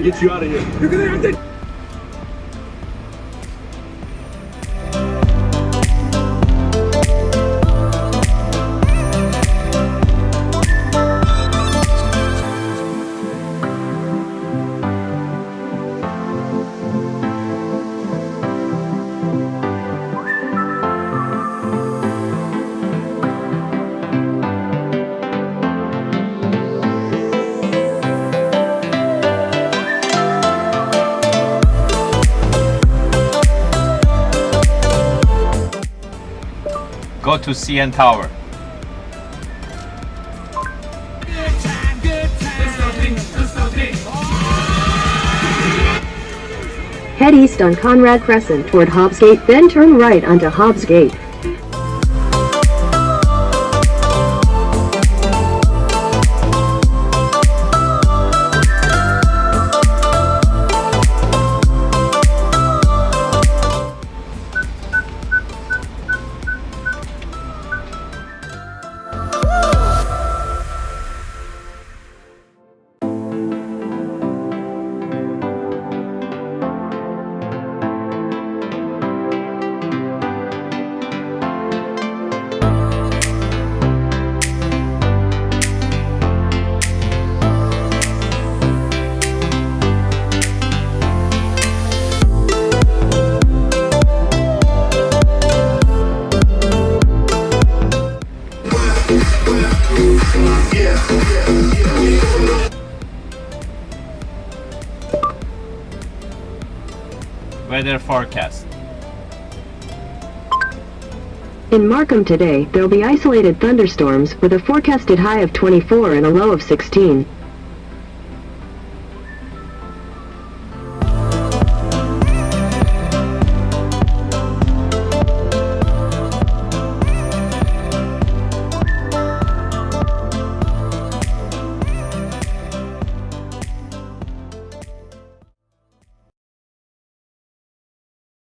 to get you out of here. You're gonna have to. Go to CN Tower. Head east on Conrad Crescent toward Hobbs Gate, then turn right onto Hobbs Gate. Weather forecast. In Markham today, there'll be isolated thunderstorms with a forecasted high of 24 and a low of 16.